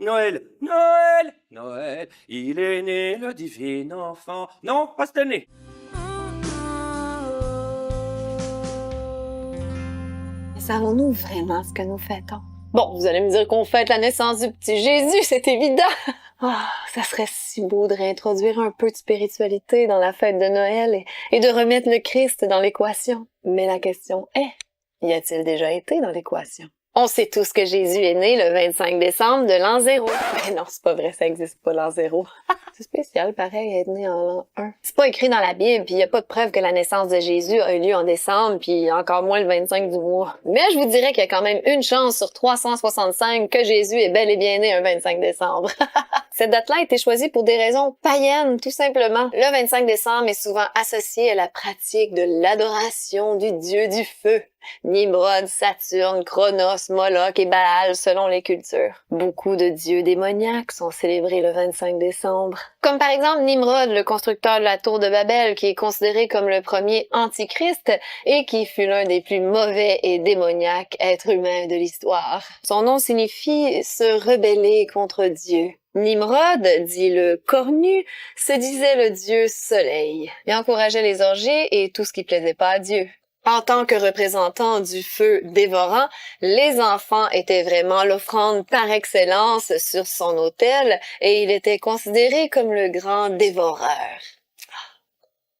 Noël, Noël, Noël, il est né le divin enfant. Non, pas cette année. Mais savons-nous vraiment ce que nous fêtons? Bon, vous allez me dire qu'on fête la naissance du petit Jésus, c'est évident! Ah, ça serait si beau de réintroduire un peu de spiritualité dans la fête de Noël et de remettre le Christ dans l'équation. Mais la question est, y a-t-il déjà été dans l'équation? On sait tous que Jésus est né le 25 décembre de l'an 0. Mais non, c'est pas vrai, ça existe pas l'an 0. C'est spécial, pareil, être né en l'an 1. C'est pas écrit dans la Bible, puis y a pas de preuve que la naissance de Jésus a eu lieu en décembre, puis encore moins le 25 du mois. Mais je vous dirais qu'il y a quand même une chance sur 365 que Jésus est bel et bien né un 25 décembre. Cette date-là a été choisie pour des raisons païennes, tout simplement. Le 25 décembre est souvent associé à la pratique de l'adoration du dieu du feu. Nimrod, Saturne, Chronos, Moloch et Baal selon les cultures. Beaucoup de dieux démoniaques sont célébrés le 25 décembre. Comme par exemple Nimrod, le constructeur de la tour de Babel, qui est considéré comme le premier antichrist et qui fut l'un des plus mauvais et démoniaques êtres humains de l'histoire. Son nom signifie se rebeller contre Dieu. Nimrod, dit le cornu, se disait le dieu soleil. Il encourageait les orgies et tout ce qui plaisait pas à Dieu. En tant que représentant du feu dévorant, les enfants étaient vraiment l'offrande par excellence sur son autel et il était considéré comme le grand dévoreur.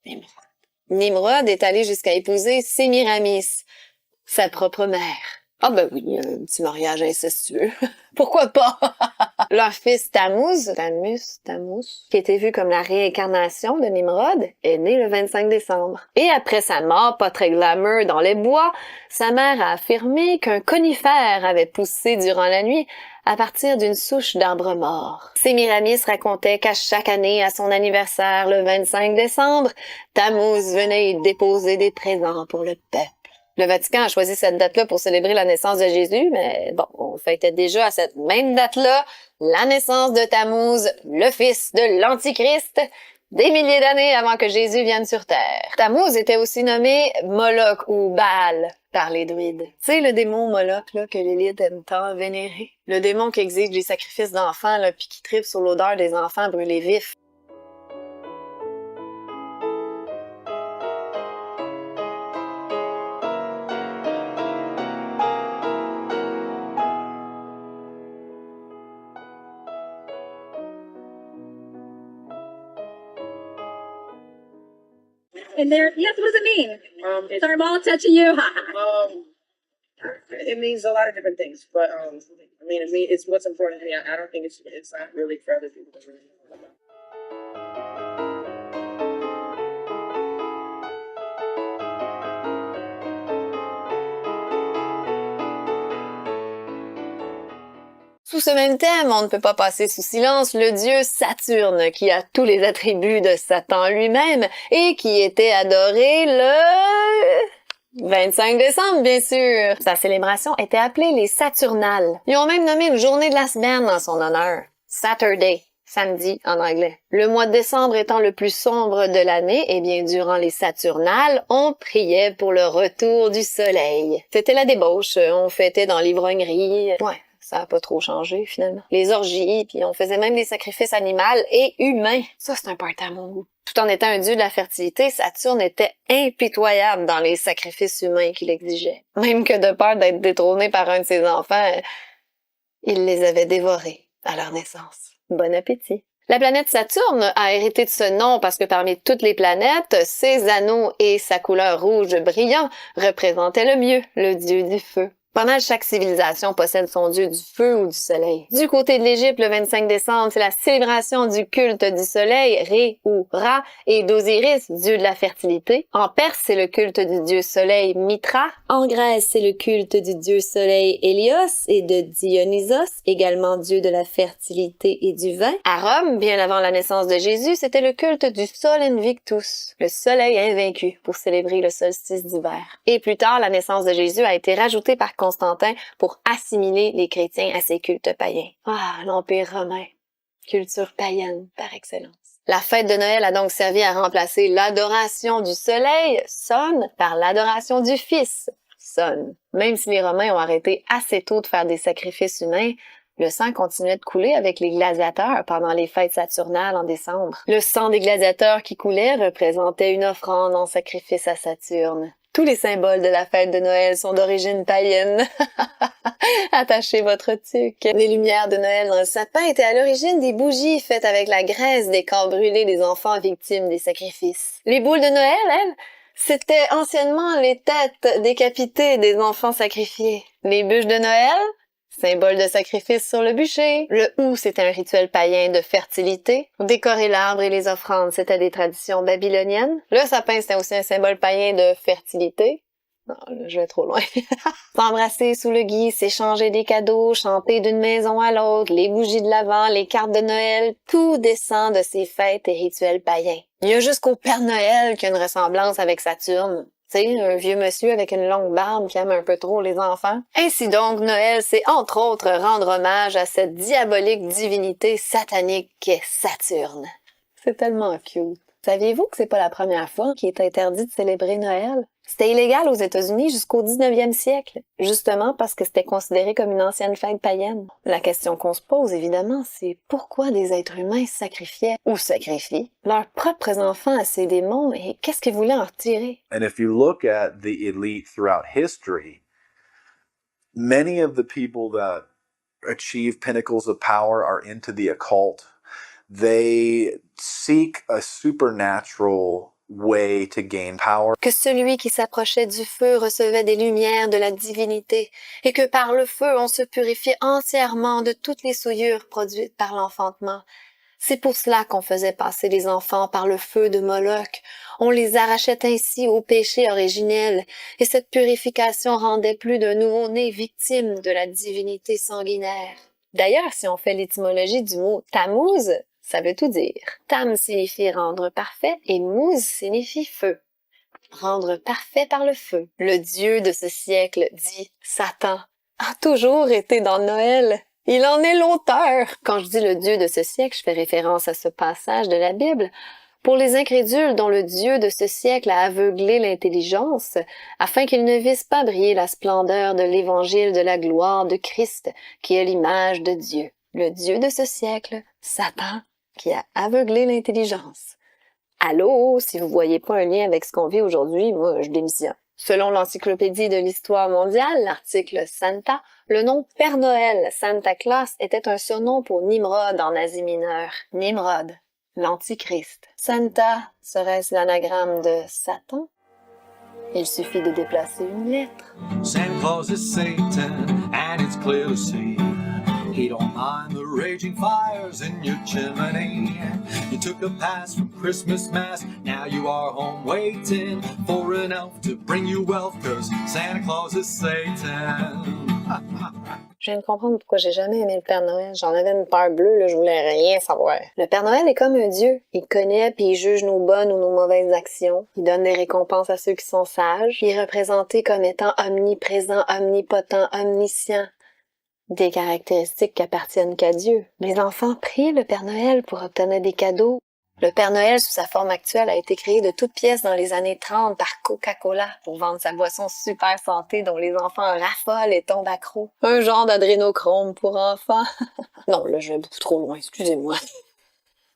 Nimrod. Nimrod est allé jusqu'à épouser Sémiramis, sa propre mère. Ah ben oui, un petit mariage incestueux. Pourquoi pas? Leur fils Tammuz, qui était vu comme la réincarnation de Nimrod, est né le 25 décembre. Et après sa mort, pas très glamour dans les bois, sa mère a affirmé qu'un conifère avait poussé durant la nuit à partir d'une souche d'arbre mort. Sémiramis racontait qu'à chaque année, à son anniversaire, le 25 décembre, Tammuz venait y déposer des présents pour le peuple. Le Vatican a choisi cette date-là pour célébrer la naissance de Jésus, mais bon, on fêtait déjà à cette même date-là la naissance de Tammuz, le fils de l'Antichrist, des milliers d'années avant que Jésus vienne sur Terre. Tammuz était aussi nommé Moloch ou Baal par les druides. C'est le démon Moloch là, que l'élite aime tant vénérer. Le démon qui exige des sacrifices d'enfants là, puis qui tripe sur l'odeur des enfants brûlés vifs. And there, yes, what does it mean? Is our ball touching you? It means a lot of different things, but I mean, it's what's important to me. I don't think it's not really for other people to really know about. Sous ce même thème, on ne peut pas passer sous silence le dieu Saturne, qui a tous les attributs de Satan lui-même et qui était adoré le 25 décembre, bien sûr. Sa célébration était appelée les Saturnales. Ils ont même nommé une journée de la semaine en son honneur. Saturday. Samedi en anglais. Le mois de décembre étant le plus sombre de l'année, eh bien, durant les Saturnales, on priait pour le retour du soleil. C'était la débauche, on fêtait dans l'ivrognerie. Ouais. Ça a pas trop changé, finalement. Les orgies, puis on faisait même des sacrifices animaux et humains. Ça, c'est un party à mon goût. Tout en étant un dieu de la fertilité, Saturne était impitoyable dans les sacrifices humains qu'il exigeait. Même que de peur d'être détrôné par un de ses enfants, il les avait dévorés à leur naissance. Bon appétit! La planète Saturne a hérité de ce nom parce que parmi toutes les planètes, ses anneaux et sa couleur rouge brillant représentaient le mieux le dieu du feu. Pas mal chaque civilisation possède son dieu du feu ou du soleil. Du côté de l'Égypte, le 25 décembre, c'est la célébration du culte du soleil, Ré ou Ra, et d'Osiris, dieu de la fertilité. En Perse, c'est le culte du dieu soleil Mitra. En Grèce, c'est le culte du dieu soleil Hélios et de Dionysos, également dieu de la fertilité et du vin. À Rome, bien avant la naissance de Jésus, c'était le culte du Sol Invictus, le soleil invaincu, pour célébrer le solstice d'hiver. Et plus tard, la naissance de Jésus a été rajoutée par Constantin pour assimiler les chrétiens à ses cultes païens. Ah, l'Empire romain. Culture païenne par excellence. La fête de Noël a donc servi à remplacer l'adoration du soleil, Sun, par l'adoration du Fils, Sun. Même si les Romains ont arrêté assez tôt de faire des sacrifices humains, Le sang continuait de couler avec les gladiateurs pendant les fêtes saturnales en décembre. Le sang des gladiateurs qui coulait représentait une offrande en sacrifice à Saturne. Tous les symboles de la fête de Noël sont d'origine païenne. Attachez votre tuque. Les lumières de Noël dans le sapin étaient à l'origine des bougies faites avec la graisse des corps brûlés des enfants victimes des sacrifices. Les boules de Noël, elles, c'était anciennement les têtes décapitées des enfants sacrifiés. Les bûches de Noël, symbole de sacrifice sur le bûcher. Le hou, c'était un rituel païen de fertilité. Décorer l'arbre et les offrandes, c'était des traditions babyloniennes. Le sapin, c'était aussi un symbole païen de fertilité. Non, là, je vais trop loin. S'embrasser sous le gui, s'échanger des cadeaux, chanter d'une maison à l'autre, les bougies de l'Avent, les cartes de Noël, tout descend de ces fêtes et rituels païens. Il y a jusqu'au Père Noël qui a une ressemblance avec Saturne. Tu sais, un vieux monsieur avec une longue barbe qui aime un peu trop les enfants. Ainsi donc, Noël, c'est entre autres rendre hommage à cette diabolique divinité satanique qu'est Saturne. C'est tellement cute. Saviez-vous que c'est pas la première fois qu'il est interdit de célébrer Noël? C'était illégal aux États-Unis jusqu'au 19e siècle, justement parce que c'était considéré comme une ancienne fête païenne. La question qu'on se pose, évidemment, c'est pourquoi des êtres humains sacrifiaient ou sacrifient leurs propres enfants à ces démons et qu'est-ce qu'ils voulaient en retirer? And if you look at the elite throughout history, many of the people that achieve pinnacles of power are into the occult. They seek a supernatural way to gain power. Que celui qui s'approchait du feu recevait des lumières de la divinité et que par le feu on se purifiait entièrement de toutes les souillures produites par l'enfantement. C'est pour cela qu'on faisait passer les enfants par le feu de Moloch. On les arrachait ainsi au péché originel et cette purification rendait plus d'un nouveau-né victime de la divinité sanguinaire. D'ailleurs, si on fait l'étymologie du mot Tammuz, ça veut tout dire. Tam signifie rendre parfait et Muz signifie feu. Rendre parfait par le feu. Le dieu de ce siècle, dit Satan, a toujours été dans Noël. Il en est l'auteur. Quand je dis le dieu de ce siècle, je fais référence à ce passage de la Bible. Pour les incrédules dont le dieu de ce siècle a aveuglé l'intelligence, afin qu'ils ne vissent pas briller la splendeur de l'évangile de la gloire de Christ, qui est l'image de Dieu. Le dieu de ce siècle, Satan, qui a aveuglé l'intelligence. Allô, si vous voyez pas un lien avec ce qu'on vit aujourd'hui, moi, je démissionne. Selon l'Encyclopédie de l'Histoire mondiale, l'article Santa, le nom Père Noël, Santa Claus, était un surnom pour Nimrod en Asie mineure. Nimrod, l'Antichrist. Santa, serait-ce l'anagramme de Satan? Il suffit de déplacer une lettre. Santa Claus is Satan, and it's clear to see. He don't mind the raging fires in your chimney. You took a pass from Christmas Mass, now you are home waiting for an elf to bring you wealth, 'cause Santa Claus is Satan. Je viens de comprendre pourquoi j'ai jamais aimé le Père Noël. J'en avais une peur bleue, là, je voulais rien savoir. Le Père Noël est comme un dieu. Il connaît puis il juge nos bonnes ou nos mauvaises actions. Il donne des récompenses à ceux qui sont sages. Il est représenté comme étant omniprésent, omnipotent, omniscient. Des caractéristiques qui appartiennent qu'à Dieu. Les enfants prient le Père Noël pour obtenir des cadeaux. Le Père Noël, sous sa forme actuelle, a été créé de toutes pièces dans les années 30 par Coca-Cola pour vendre sa boisson super santé dont les enfants raffolent et tombent accros. Un genre d'adrénochrome pour enfants. Non, là, je vais beaucoup trop loin, excusez-moi.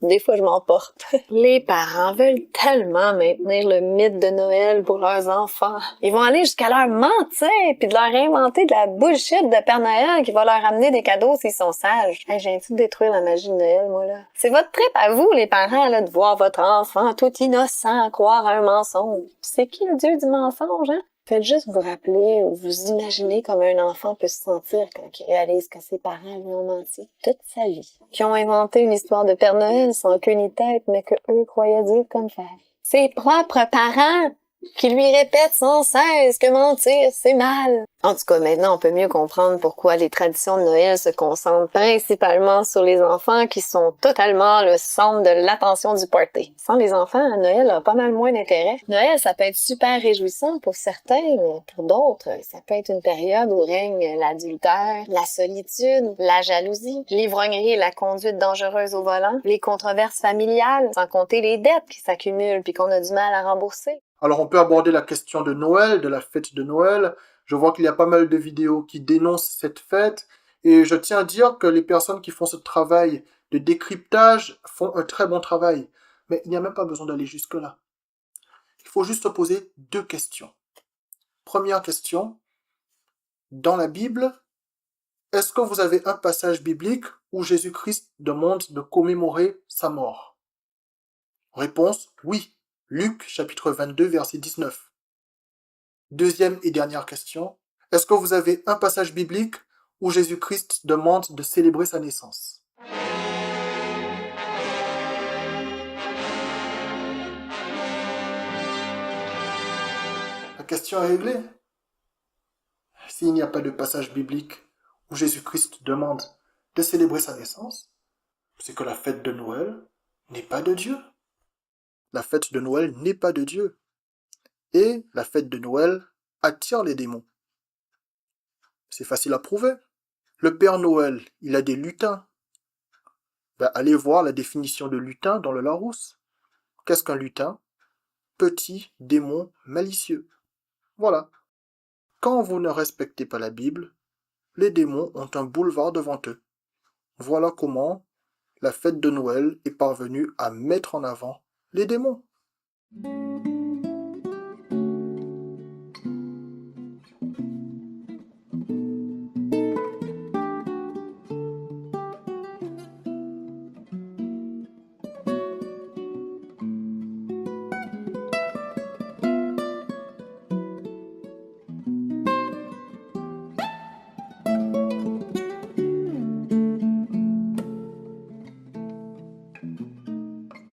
Des fois, je m'emporte. Les parents veulent tellement maintenir le mythe de Noël pour leurs enfants. Ils vont aller jusqu'à leur mentir puis de leur inventer de la bullshit de Père Noël qui va leur amener des cadeaux s'ils sont sages. Hey, j'ai envie de détruire la magie de Noël, moi, là. C'est votre trip à vous, les parents, là, de voir votre enfant tout innocent croire à un mensonge. C'est qui le dieu du mensonge, hein? Faites juste vous rappeler ou vous imaginer comme un enfant peut se sentir quand il réalise que ses parents lui ont menti toute sa vie. Qui ont inventé une histoire de Père Noël sans queue ni tête, mais que eux croyaient dire comme faire. Ses propres parents qui lui répètent sans cesse que mentir, c'est mal. En tout cas, maintenant, on peut mieux comprendre pourquoi les traditions de Noël se concentrent principalement sur les enfants qui sont totalement le centre de l'attention du party. Sans les enfants, Noël a pas mal moins d'intérêt. Noël, ça peut être super réjouissant pour certains, mais pour d'autres, ça peut être une période où règne l'adultère, la solitude, la jalousie, l'ivrognerie et la conduite dangereuse au volant, les controverses familiales, sans compter les dettes qui s'accumulent puis qu'on a du mal à rembourser. Alors on peut aborder la question de Noël, de la fête de Noël. Je vois qu'il y a pas mal de vidéos qui dénoncent cette fête Et je tiens à dire que les personnes qui font ce travail de décryptage font un très bon travail. Mais il n'y a même pas besoin d'aller jusque-là. Il faut juste se poser 2 questions. Première question, dans la Bible, est-ce que vous avez un passage biblique où Jésus-Christ demande de commémorer sa mort? Réponse, oui. Luc, chapitre 22, verset 19. Deuxième et dernière question, est-ce que vous avez un passage biblique où Jésus-Christ demande de célébrer sa naissance? La question est réglée. S'il n'y a pas de passage biblique où Jésus-Christ demande de célébrer sa naissance, c'est que la fête de Noël n'est pas de Dieu. La fête de Noël n'est pas de Dieu. Et la fête de Noël attire les démons. C'est facile à prouver. Le Père Noël, il a des lutins. Allez voir la définition de lutin dans le Larousse. Qu'est-ce qu'un lutin? Petit démon malicieux. Voilà. Quand vous ne respectez pas la Bible, les démons ont un boulevard devant eux. Voilà comment la fête de Noël est parvenue à mettre en avant les démons.